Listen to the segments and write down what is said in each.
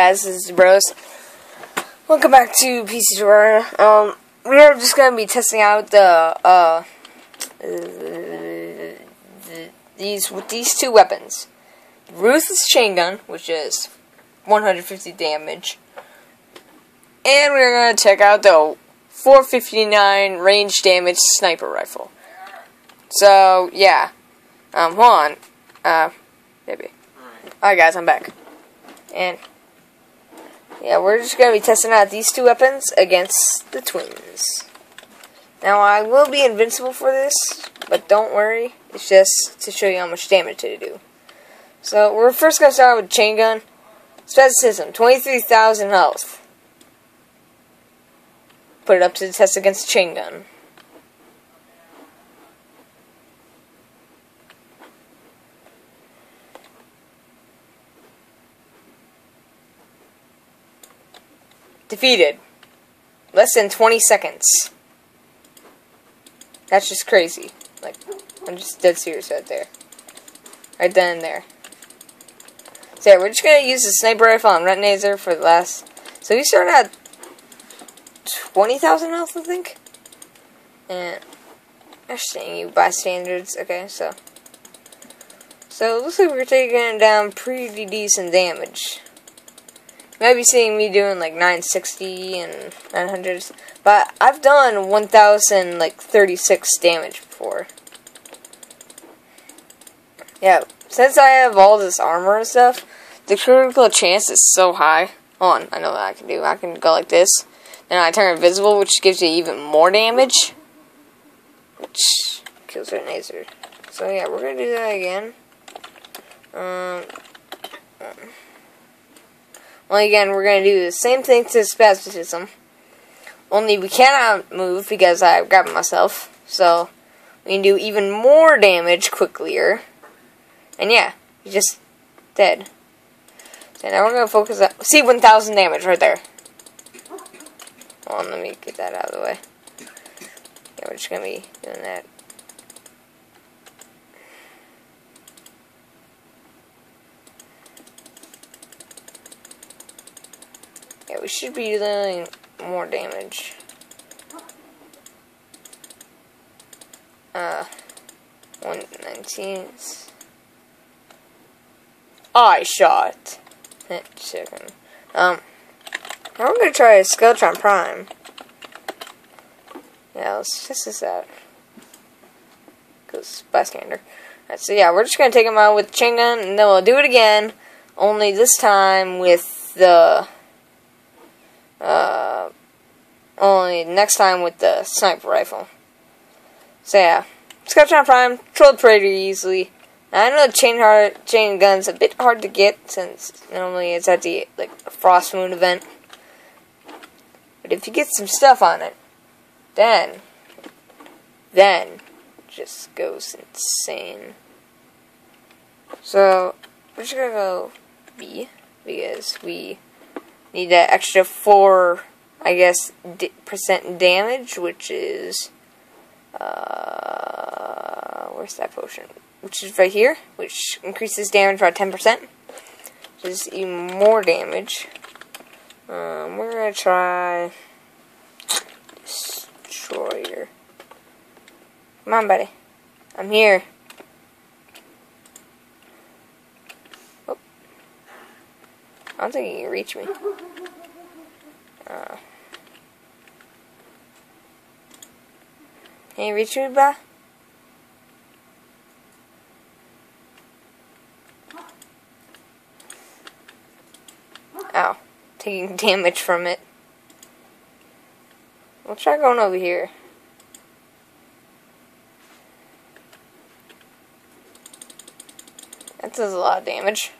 Guys, this is Bros. Welcome back to PC Terraria. We are just gonna be testing out these two weapons. Ruthless chain gun, which is 150 damage, and we're gonna check out the 459 range damage sniper rifle. So yeah, hold on, maybe. Alright guys, I'm back, and yeah, we're just going to be testing out these two weapons against the twins. Now, I will be invincible for this, but don't worry. It's just to show you how much damage they do. So, we're first going to start with chain gun. Special system, 23,000 health. Put it up to the test against the chain gun. Defeated. Less than 20 seconds. That's just crazy. Like, I'm just dead serious right there. Right then and there. So yeah, we're just gonna use the sniper rifle and retinator for the last. So we started at 20,000 health, I think. And interesting, you bystanders. Okay, so it looks like we're taking down pretty decent damage. You might be seeing me doing like 960 and 900s, but I've done 1,036 damage before. Yeah, since I have all this armor and stuff, the critical chance is so high. Hold on, I know what I can do. I can go like this, then I turn invisible, which gives you even more damage, which kills her laser. So yeah, we're gonna do that again. Well, again, we're going to do the same thing to spastism. Only we cannot move because I grabbed myself. So, we can do even more damage quicklier. And yeah, you're just dead. So now we're going to focus on... See, 1,000 damage right there. Hold on, let me get that out of the way. Yeah, we're just going to be doing that. Yeah, we should be doing more damage. 119. Eye shot. Second. Now we're gonna try a Skeletron Prime. Yeah, let's test this out. Cause bystander. Alright, so yeah, we're just gonna take him out with the chain gun, and then we'll do it again. Only this time with the. Only next time with the sniper rifle. So yeah, Skeletron Prime trolled pretty easily. Now, I know the chain gun's a bit hard to get since normally it's at the Frost Moon event. But if you get some stuff on it, then it just goes insane. So we're just gonna go B because we need that extra 4, I guess, percent damage, which is, where's that potion? Which is right here, which increases damage by 10%. Which is even more damage. We're gonna try Destroyer. Come on, buddy. I'm here. Oh. I don't think he can reach me. Can you reach me, bruh? Ow. Taking damage from it. We'll try going over here. That does a lot of damage.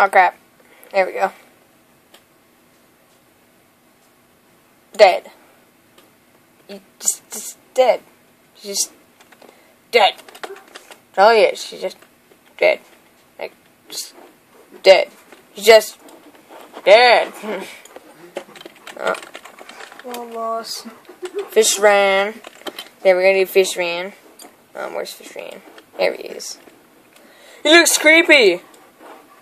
Oh crap. There we go. Dead. You just dead. She's just dead. Oh yeah, she's just dead. Like, just dead. She's just dead. Oh. Well, boss. Fish ran. Then we're gonna do fish ran. Where's fish ran? There he is. He looks creepy!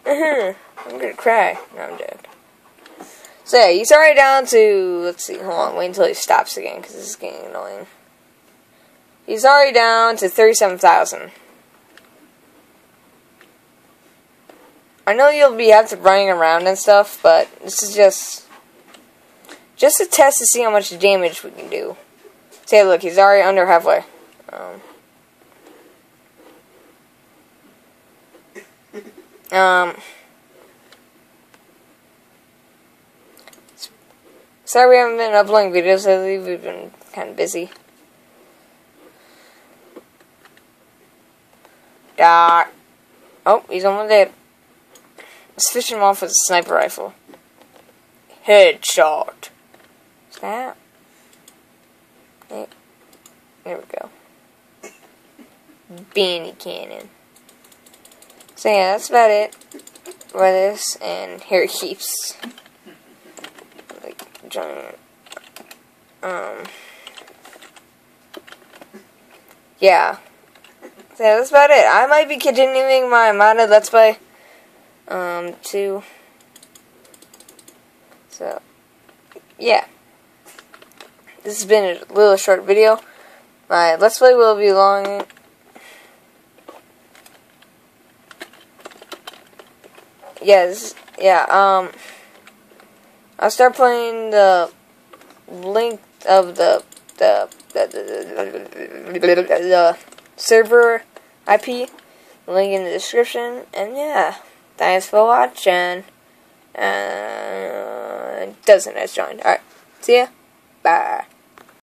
I'm gonna cry. No, I'm joking. So yeah, he's already down to, let's see, hold on, wait until he stops again, because this is getting annoying. He's already down to 37,000. I know you'll be have to running around and stuff, but this is just a test to see how much damage we can do. Say, look, he's already under halfway. Sorry we haven't been uploading videos lately. We've been kind of busy. Oh, he's almost dead. Let's fish him off with a sniper rifle. Headshot. Snap. There we go. Beanie cannon. So yeah, that's about it for this. And here it keeps. Like giant. Yeah. So yeah, that's about it. I might be continuing my modded Let's Play. Too. So, yeah. This has been a little short video. My Let's Play will be long. Yes, yeah, I'll start playing the link of the server IP, link in the description, and yeah, thanks for watching. Doesn't has joined. Alright, see ya. Bye.